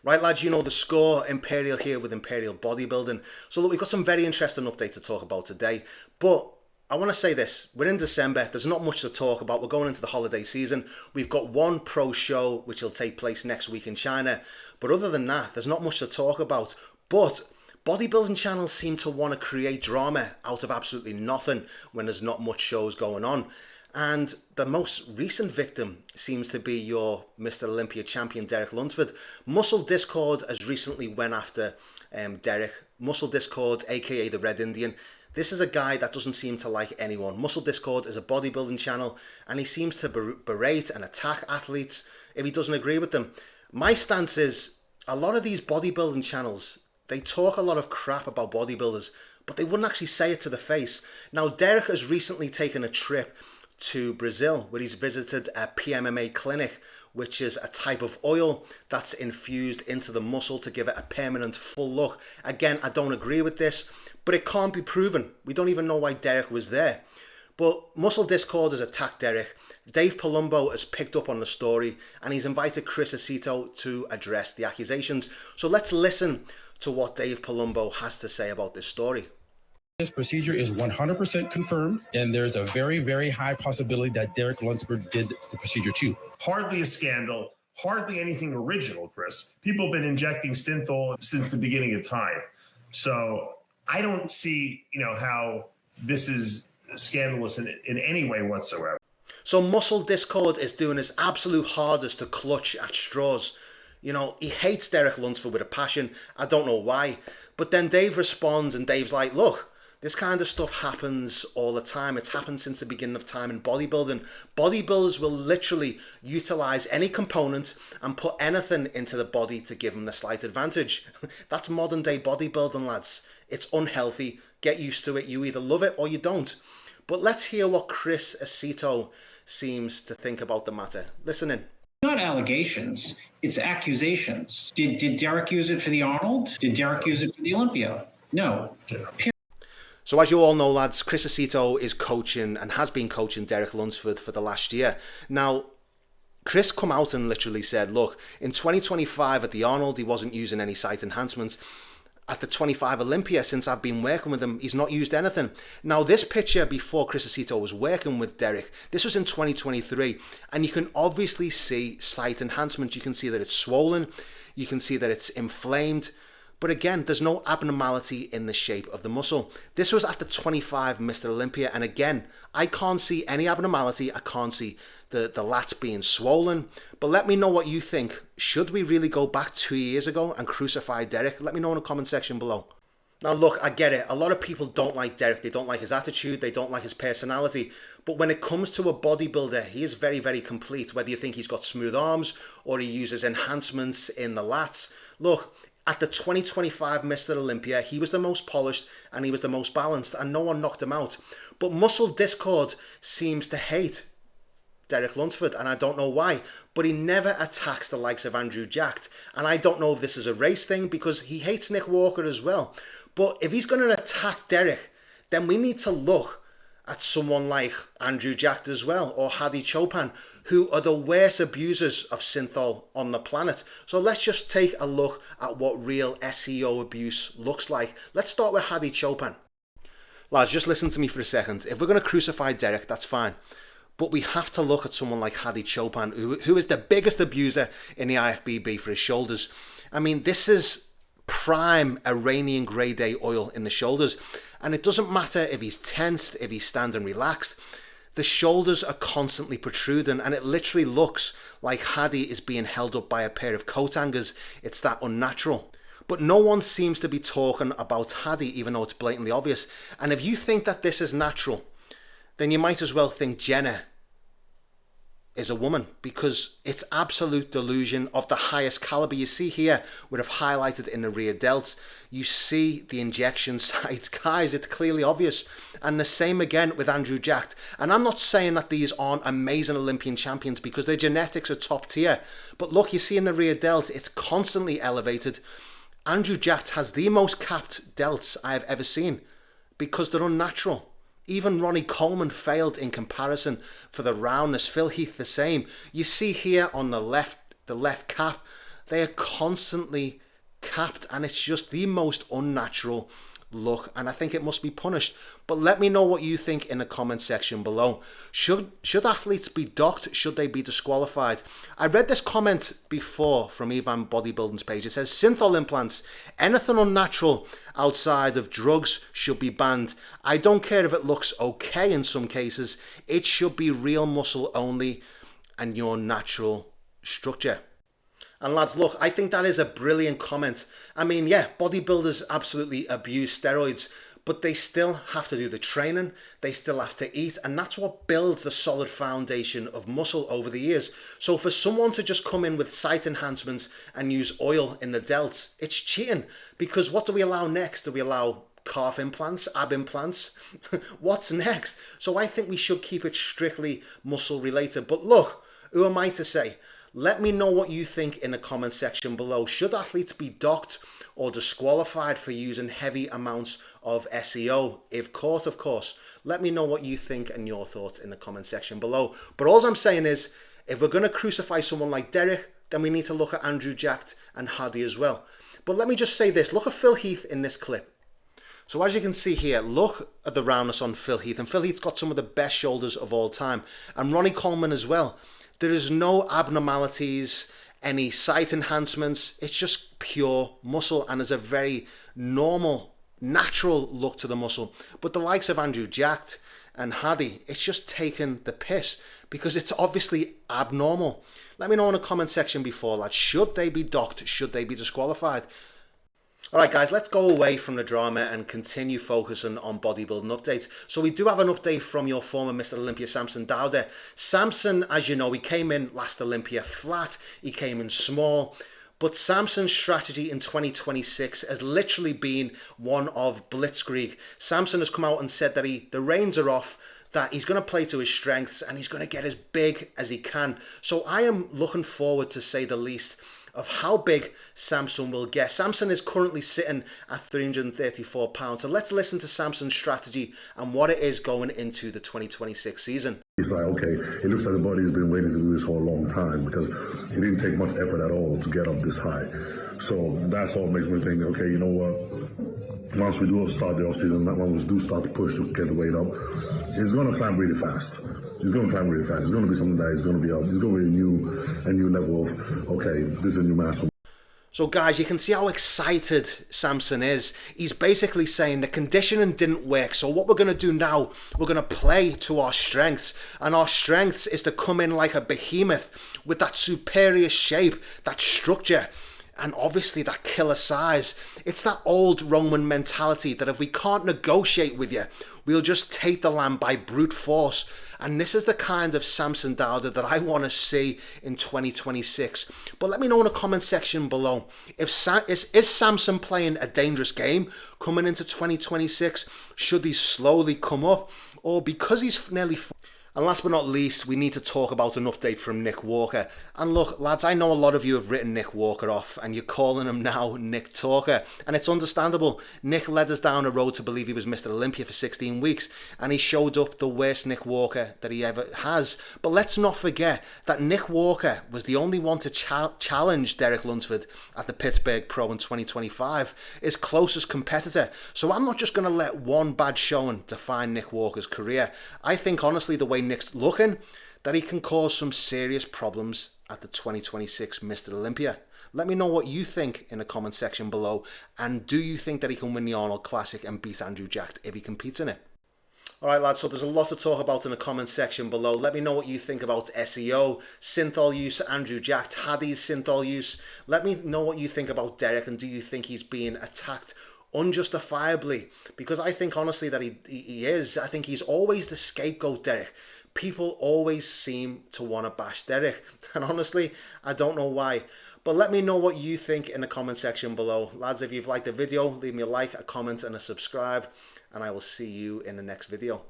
Right, lads, you know the score. Imperial here with Imperial Bodybuilding. So look, we've got some very interesting updates to talk about today. But I want to say this. We're in December. There's not much to talk about. We're going into the holiday season. We've got one pro show, which will take place next week in China. But other than that, there's not much to talk about. But bodybuilding channels seem to want to create drama out of absolutely nothing when there's not much shows going on. And the most recent victim seems to be your Mr. Olympia champion, Derek Lunsford. Muscle Discord has recently went after Derek. Muscle Discord, aka the Red Indian. This is a guy that doesn't seem to like anyone. Muscle Discord is a bodybuilding channel and he seems to berate and attack athletes if he doesn't agree with them. My stance is a lot of these bodybuilding channels, they talk a lot of crap about bodybuilders, but they wouldn't actually say it to the face. Now, Derek has recently taken a trip to Brazil where he's visited a PMMA clinic, which is a type of oil that's infused into the muscle to give it a permanent full look. Again, I don't agree with this, but it can't be proven. We don't even know why Derek was there. But Muscle Discord has attacked Derek. Dave Palumbo has picked up on the story and he's invited Chris Aceto to address the accusations. So let's listen to what Dave Palumbo has to say about this story. This procedure is 100% confirmed, and there's a very, very high possibility that Derek Lunsford did the procedure too. Hardly a scandal, hardly anything original, Chris. People have been injecting SYNTHOL since the beginning of time. So I don't see, how this is scandalous in any way whatsoever. So Muscle Discord is doing his absolute hardest to clutch at straws. He hates Derek Lunsford with a passion. I don't know why. But then Dave responds and Dave's like, look, this kind of stuff happens all the time. It's happened since the beginning of time in bodybuilding. Bodybuilders will literally utilize any component and put anything into the body to give them the slight advantage. That's modern day bodybuilding, lads. It's unhealthy. Get used to it. You either love it or you don't. But let's hear what Chris Aceto seems to think about the matter. Listen in. Not allegations, it's accusations. Did Derek use it for the Arnold? Did Derek use it for the Olympia? No. So as you all know, lads, Chris Aceto is coaching and has been coaching Derek Lunsford for the last year. Now, Chris come out and literally said, look, in 2025 at the Arnold, he wasn't using any site enhancements. At the 25 Olympia, since I've been working with him, he's not used anything. Now, this picture before Chris Aceto was working with Derek, this was in 2023, and you can obviously see site enhancements. You can see that it's swollen, you can see that it's inflamed, but again, there's no abnormality in the shape of the muscle. This was at the 25 Mr. Olympia, and again, I can't see any abnormality. I can't see the lats being swollen. But let me know what you think. Should we really go back 2 years ago and crucify Derek? Let me know in the comment section below. Now look, I get it. A lot of people don't like Derek. They don't like his attitude. They don't like his personality. But when it comes to a bodybuilder, he is very, very complete. Whether you think he's got smooth arms or he uses enhancements in the lats. Look, at the 2025 Mr. Olympia, he was the most polished and he was the most balanced and no one knocked him out. But Muscle Discord seems to hate Derek Lunsford and I don't know why, but he never attacks the likes of Andrew Jacked. And I don't know if this is a race thing because he hates Nick Walker as well. But if he's going to attack Derek, then we need to look at someone like Andrew Jacked as well, or Hadi Chopin, who are the worst abusers of SYNTHOL on the planet. So let's just take a look at what real SEO abuse looks like. Let's start with Hadi Chopin. Lads, just listen to me for a second. If we're going to crucify Derek, that's fine. But we have to look at someone like Hadi Chopin, who is the biggest abuser in the IFBB for his shoulders. I mean, this is prime Iranian grade A oil in the shoulders. And it doesn't matter if he's tensed, if he's standing relaxed. The shoulders are constantly protruding and it literally looks like Hadi is being held up by a pair of coat hangers. It's that unnatural. But no one seems to be talking about Hadi, even though it's blatantly obvious. And if you think that this is natural, then you might as well think Jenna is a woman, because it's absolute delusion of the highest caliber. You see here, we have highlighted in the rear delts, you see the injection sites. Guys, it's clearly obvious. And the same again with Andrew Jacked. And I'm not saying that these aren't amazing Olympian champions because their genetics are top tier. But look, you see in the rear delt, it's constantly elevated. Andrew Jacked has the most capped delts I have ever seen because they're unnatural. Even Ronnie Coleman failed in comparison for the roundness. Phil Heath the same. You see here on the left cap They are constantly capped, and it's just the most unnatural look, and I think it must be punished. But let me know what you think in the comment section below. Should athletes be docked? Should they be disqualified? I read this comment before from Ivan Bodybuilding's page. It says, synthol implants, anything unnatural outside of drugs should be banned. I don't care if it looks okay in some cases. It should be real muscle only and your natural structure. And lads, look, I think that is a brilliant comment. I mean, yeah, bodybuilders absolutely abuse steroids, but they still have to do the training, they still have to eat, and that's what builds the solid foundation of muscle over the years. So for someone to just come in with site enhancements and use oil in the delts, it's cheating, because what do we allow next? Do we allow calf implants, ab implants? What's next? So I think we should keep it strictly muscle related. But look, who am I to say? Let me know what you think in the comment section below. Should athletes be docked or disqualified for using heavy amounts of SEO? If caught, of course. Let me know what you think and your thoughts in the comment section below. But all I'm saying is, if we're going to crucify someone like Derek, then we need to look at Andrew Jacked and Hadi as well. But let me just say this. Look at Phil Heath in this clip. So as you can see here, look at the roundness on Phil Heath. And Phil Heath's got some of the best shoulders of all time. And Ronnie Coleman as well. There is no abnormalities, any site enhancements. It's just pure muscle, and there's a very normal, natural look to the muscle. But the likes of Andrew Jacked and Hadi, it's just taken the piss because it's obviously abnormal. Let me know in the comment section before, lads. Should they be docked? Should they be disqualified? Alright guys, let's go away from the drama and continue focusing on bodybuilding updates. So we do have an update from your former Mr. Olympia, Samson Dauda. Samson, as you know, he came in last Olympia flat, he came in small, but Samson's strategy in 2026 has literally been one of blitzkrieg. Samson has come out and said that the reins are off, that he's going to play to his strengths and he's going to get as big as he can. So I am looking forward, to say the least, of how big Samson will get. Samson is currently sitting at 334 pounds. So let's listen to Samson's strategy and what it is going into the 2026 season. It's like, okay, it looks like the body's been waiting to do this for a long time because it didn't take much effort at all to get up this high. So that's all makes me think, okay, you know what? Once we do start the off-season, when we do start to push to get the weight up, it's going to climb really fast. It's going to climb really fast. It's going to be something that is going to be up. It's going to be a new level of, okay, this is a new mass. So guys, you can see how excited Samson is. He's basically saying the conditioning didn't work. So what we're going to do now, we're going to play to our strengths. And our strengths is to come in like a behemoth with that superior shape, that structure, and obviously that killer size. It's that old Roman mentality that if we can't negotiate with you, we'll just take the land by brute force. And this is the kind of Samson Dauda that I want to see in 2026. But let me know in the comment section below, is Samson playing a dangerous game coming into 2026? Should he slowly come up? Or because he's nearly... And last but not least, we need to talk about an update from Nick Walker. And look, lads, I know a lot of you have written Nick Walker off and you're calling him now Nick Talker. And it's understandable. Nick led us down a road to believe he was Mr. Olympia for 16 weeks. And he showed up the worst Nick Walker that he ever has. But let's not forget that Nick Walker was the only one to challenge Derek Lunsford at the Pittsburgh Pro in 2025. His closest competitor. So I'm not just going to let one bad showing define Nick Walker's career. I think, honestly, the way Nick's looking, that he can cause some serious problems at the 2026 Mr. Olympia. Let me know what you think in the comment section below, and do you think that he can win the Arnold Classic and beat Andrew Jacked if he competes in it? Alright lads, so there's a lot to talk about in the comment section below. Let me know what you think about SEO, synthol use, Andrew Jacked, Hadi's synthol use. Let me know what you think about Derek, and do you think he's being attacked unjustifiably? Because I think honestly that he is. I think he's always the scapegoat, Derek. People always seem to want to bash Derek, and honestly I don't know why. But let me know what you think in the comment section below. Lads, if you've liked the video, leave me a like, a comment and a subscribe, and I will see you in the next video.